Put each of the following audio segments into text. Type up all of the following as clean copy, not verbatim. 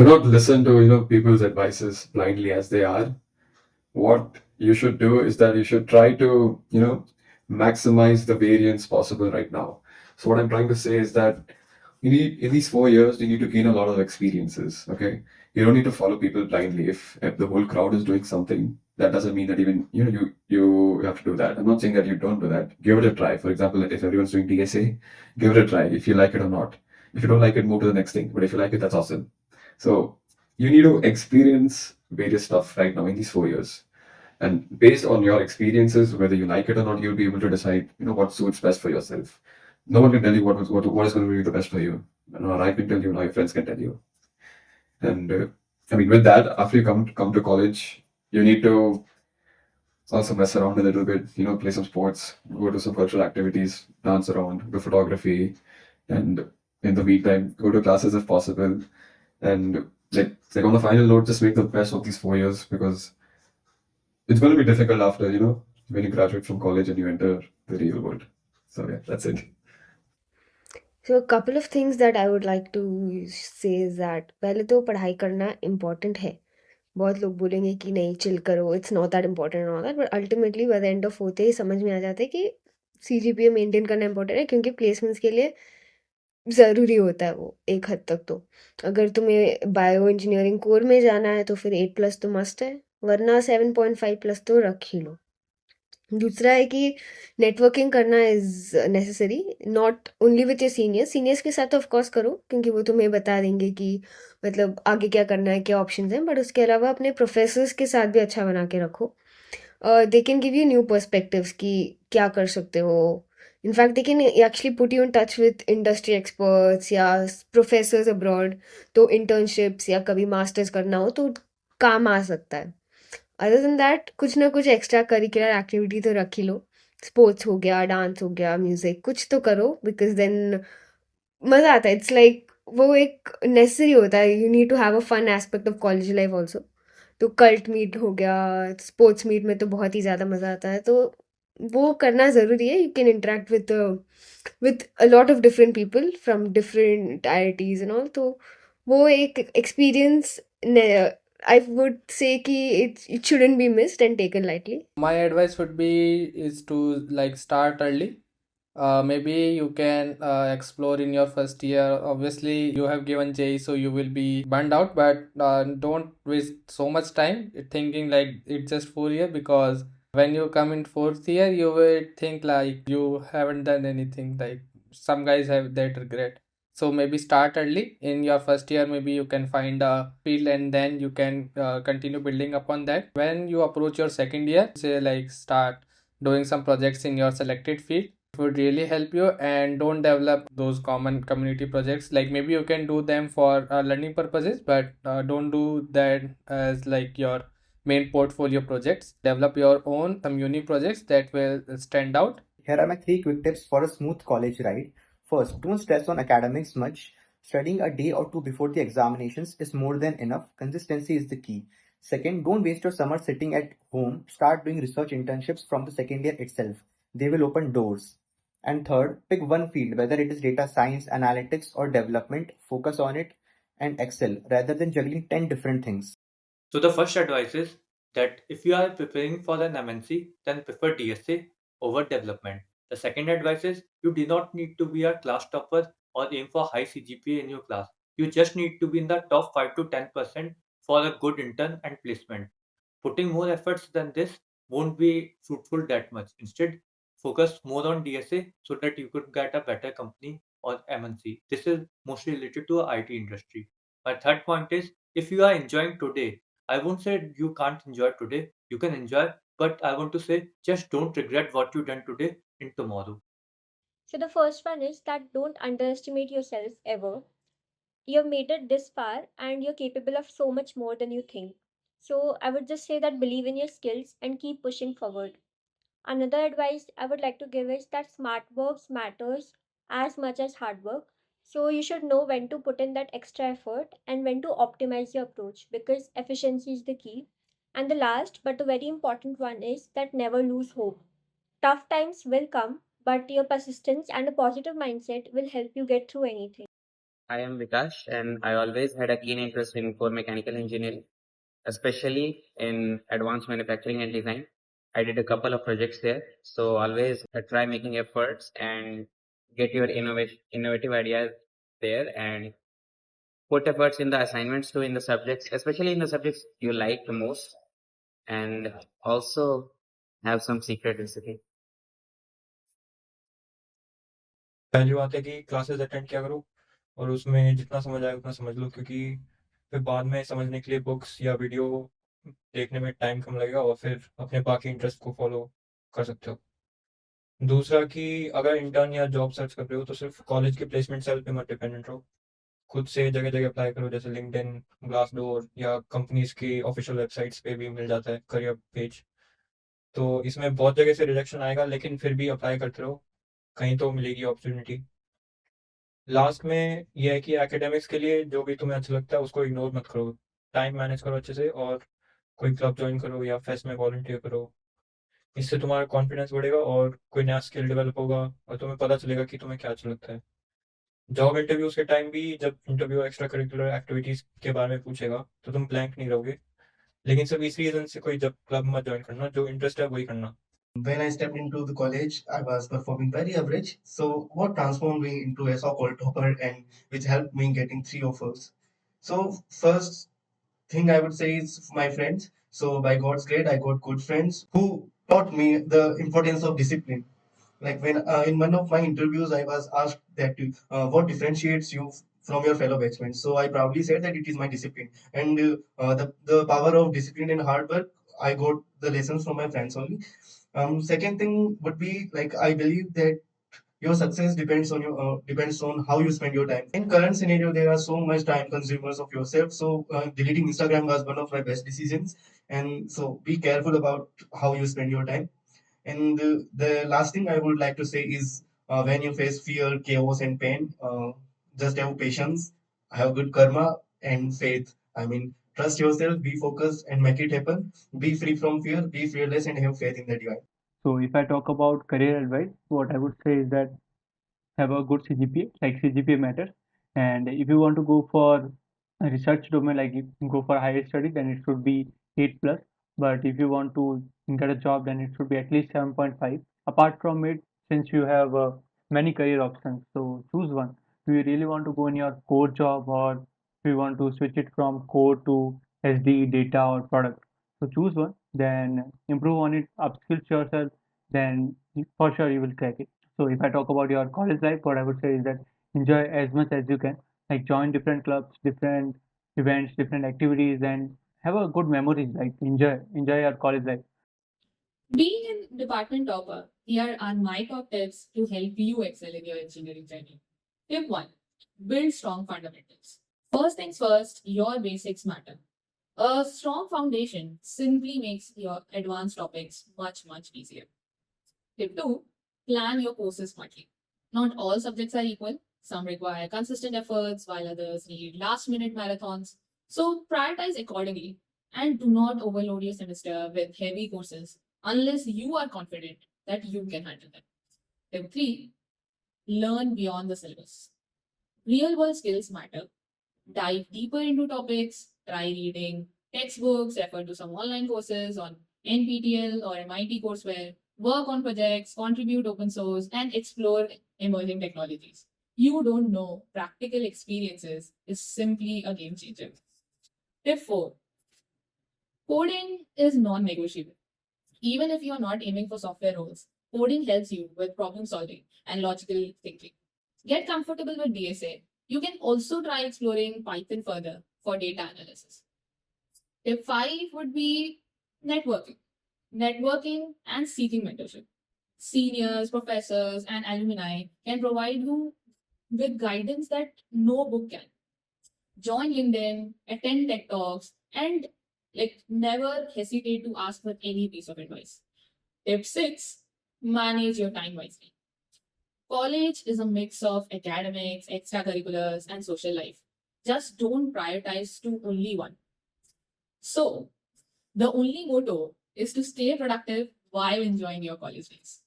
Do not listen to people's advices blindly as they are. What you should do is that you should try to maximize the variance possible right now. So what I'm trying to say is that you need in these 4 years you need to gain a lot of experiences. Okay, you don't need to follow people blindly. If the whole crowd is doing something, that doesn't mean that even you have to do that. I'm not saying that you don't do that. Give it a try. For example, if everyone's doing DSA, give it a try if you like it or not. If you don't like it, move to the next thing. But if you like it, that's awesome. So you need to experience various stuff right now in these 4 years. And based on your experiences, whether you like it or not, you'll be able to decide, what suits best for yourself. No one can tell you what is going to be the best for you. Nor I can tell you, nor your friends can tell you. And I mean, with that, after you come to college, you need to also mess around a little bit. Play some sports, go to some cultural activities, dance around, do photography, and in the meantime, go to classes if possible. And like on the final note, just make the best of these 4 years because it's going to be difficult after, when you graduate from college and you enter the real world. So yeah, that's it. So a couple of things that I would like to say is that पहले तो पढ़ाई करना important है. बहुत लोग बोलेंगे कि नहीं चिल करो, it's not that important and all that, but ultimately by the end of होते ही समझ में आ जाता है कि सीजीपीए मेंटेन करना इंपॉर्टेंट है, क्योंकि प्लेसमेंट्स के लिए ज़रूरी होता है वो एक हद तक तो। अगर तुम्हें बायो इंजीनियरिंग कोर में जाना है तो फिर 8 प्लस तो मस्ट है, वरना 7.5 प्लस तो रख ही लो। दूसरा है कि नेटवर्किंग करना is necessary, not only with your seniors. Seniors के साथ तो ऑफ कोर्स करो क्योंकि वो तुम्हें बता देंगे कि मतलब आगे क्या करना है, क्या ऑप्शंस हैं, बट उसके अलावा अपने प्रोफेसर्स के साथ भी अच्छा बना के रखो। They can give you new perspectives कि क्या कर सकते हो। In fact they can actually put you in touch with industry experts या प्रोफेसर्स अब्रॉड, तो इंटर्नशिप्स या कभी मास्टर्स करना हो तो काम आ सकता है। अदर देन दैट कुछ ना कुछ एक्स्ट्रा करिकुलर एक्टिविटी तो रख ही लो। स्पोर्ट्स हो गया, डांस हो गया, म्यूजिक कुछ तो करो, बिकॉज देन मज़ा आता है। इट्स लाइक वो एक नेसेसरी होता है, you need to have a fun aspect of college life also. तो कल्ट मीट हो गया, स्पोर्ट्स मीट में तो बहुत ही ज़्यादा मज़ा आता है, तो वो करना ज़रूरी है। You can interact with a lot of different people from different IITs and all, तो वो एक एक्सपीरियंस आई वुड से कि it shouldn't be missed and taken lightly. My advice would be is to like start early. Maybe you can explore in your first year. Obviously you have given J, so you will be burned out, but don't waste so much time thinking like it's just 4 year, because when you come in fourth year you will think like you haven't done anything. Like some guys have that regret. So maybe start early in your first year. Maybe you can find a field and then you can continue building upon that. When you approach your second year, say like start doing some projects in your selected field. It would really help you, and don't develop those common community projects. Like maybe you can do them for learning purposes, but don't do that as like your main portfolio projects. Develop your own some unique projects that will stand out. Here are my three quick tips for a smooth college ride. First, don't stress on academics much. Studying a day or two before the examinations is more than enough. Consistency is the key. Second, don't waste your summer sitting at home. Start doing research internships from the second year itself. They will open doors. And third, pick one field, whether it is data science, analytics, or development. Focus on it and excel rather than juggling 10 different things. So the first advice is that if you are preparing for an MNC, then prefer DSA over development. The second advice is you do not need to be a class topper or aim for high CGPA in your class. You just need to be in the top 5 to 10% for a good intern and placement. Putting more efforts than this won't be fruitful that much. Instead, focus more on DSA so that you could get a better company or MNC. This is mostly related to the IT industry. My third point is if you are enjoying today, I won't say you can't enjoy today. You can enjoy, but I want to say just don't regret what you done today in tomorrow. So the first one is that don't underestimate yourself ever. You've made it this far and you're capable of so much more than you think. So I would just say that believe in your skills and keep pushing forward. Another advice I would like to give is that smart work matters as much as hard work. So you should know when to put in that extra effort and when to optimize your approach, because efficiency is the key. And the last but the very important one is that never lose hope. Tough times will come, but your persistence and a positive mindset will help you get through anything. I am Vikash, and I always had a keen interest in core mechanical engineering, especially in advanced manufacturing and design. I did a couple of projects there, so always try making efforts and get your innovative ideas there, and put efforts in the assignments too in the subjects, especially in the subjects you like the most, and also have some secret recipe. पहली बात है कि classes attend किया करो और उसमें जितना समझ आए उतना समझ लो, क्योंकि फिर बाद में समझने के लिए बुक्स या वीडियो देखने में टाइम कम लगेगा और फिर अपने बाकी इंटरेस्ट को फॉलो कर सकते हो। दूसरा कि अगर इंटर्न या जॉब सर्च कर रहे हो तो सिर्फ कॉलेज के प्लेसमेंट सेल पे मत डिपेंडेंट रहो, खुद से जगह जगह अप्लाई करो, जैसे लिंक्डइन, ग्लासडोर या कंपनीज की ऑफिशियल वेबसाइट्स पे भी मिल जाता है करियर पेज। तो इसमें बहुत जगह से रिजेक्शन आएगा, लेकिन फिर भी अप्लाई करते रहो, कहीं तो मिलेगी अपॉर्चुनिटी। लास्ट में ये है कि एकेडमिक्स के लिए जो भी तुम्हें अच्छा लगता है उसको इग्नोर मत करो, टाइम मैनेज करो अच्छे से और कोई क्लब ज्वाइन करो या फेस्ट में वॉलंटियर करो। इससे तुम्हारा कॉन्फिडेंस बढ़ेगा और कोई नया स्किल डेवलप होगा और तुम्हें पता चलेगा कि तुम्हें क्या अच्छा लगता है। जॉब इंटरव्यूज के टाइम भी जब इंटरव्यू एक्स्ट्रा करिकुलर एक्टिविटीज के बारे में पूछेगा तो तुम ब्लैंक नहीं रहोगे, लेकिन सिर्फ इस रीजन से कोई जब क्लब मत ज्वाइन करना, जो इंटरेस्ट है वही करना। When I stepped into the college, I was performing very average. So what transformed me into a so-called topper and which helped me getting 3 offers. So first thing I would say is my friends. So by God's grace, I got good friends who taught me the importance of discipline. Like when in one of my interviews, I was asked that what differentiates you from your fellow batchmen. So I proudly said that it is my discipline and the power of discipline and hard work. I got the lessons from my friends only. Second thing would be like I believe that your success depends on how you spend your time. In current scenario, there are so much time consumers of yourself. So deleting Instagram was one of my best decisions. And so be careful about how you spend your time. And the last thing I would like to say is when you face fear, chaos, and pain, just have patience, have good karma, and faith. I mean, trust yourself, be focused, and make it happen. Be free from fear, be fearless, and have faith in the divine. So if I talk about career advice, what I would say is that have a good CGPA, like CGPA matters. And if you want to go for a research domain, like you can go for higher study, then it should be 8 plus. But if you want to get a job, then it should be at least 7.5. Apart from it, since you have many career options, so choose one. Do you really want to go in your core job, or do you want to switch it from core to SD, data, or product? So choose one, then improve on it, upskill yourself, then for sure you will crack it. So if I talk about your college life, what I would say is that enjoy as much as you can. Like join different clubs, different events, different activities, and have a good memories. Like enjoy your college life. Being in department topper, here are my top tips to help you excel in your engineering journey. Tip 1. Build strong fundamentals. First things first, your basics matter. A strong foundation simply makes your advanced topics much easier. Tip 2. Plan your courses smartly. Not all subjects are equal. Some require consistent efforts, while others need last-minute marathons. So prioritize accordingly and do not overload your semester with heavy courses unless you are confident that you can handle them. Tip 3. Learn beyond the syllabus. Real-world skills matter. Dive deeper into topics, try reading textbooks, refer to some online courses on NPTEL or MIT courseware, work on projects, contribute open source, and explore emerging technologies. You don't know, practical experiences is simply a game changer. Tip 4. Coding is non-negotiable. Even if you're not aiming for software roles, coding helps you with problem solving and logical thinking. Get comfortable with DSA. You can also try exploring Python further for data analysis. Tip 5 would be networking. Networking and seeking mentorship. Seniors, professors, and alumni can provide you with guidance that no book can. Join LinkedIn, attend tech talks, and never hesitate to ask for any piece of advice. Tip 6. Manage your time wisely. College is a mix of academics, extracurriculars, and social life. Just don't prioritize to only one. So, the only motto is to stay productive while enjoying your college days.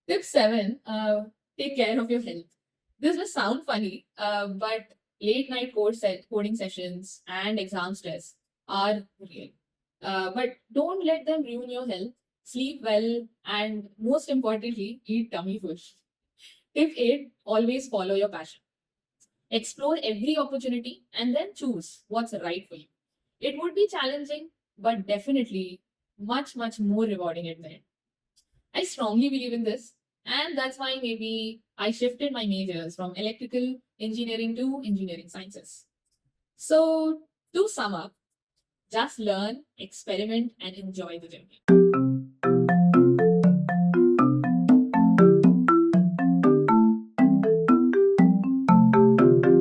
Tip 7. Take care of your health. This will sound funny, but late night coding sessions and exam stress are real. But don't let them ruin your health. Sleep well, and most importantly, eat tummy food. Tip 8, always follow your passion. Explore every opportunity and then choose what's right for you. It would be challenging, but definitely much, much more rewarding at the end. I strongly believe in this, and that's why maybe I shifted my majors from electrical engineering to engineering sciences. So, to sum up, just learn, experiment, and enjoy the journey.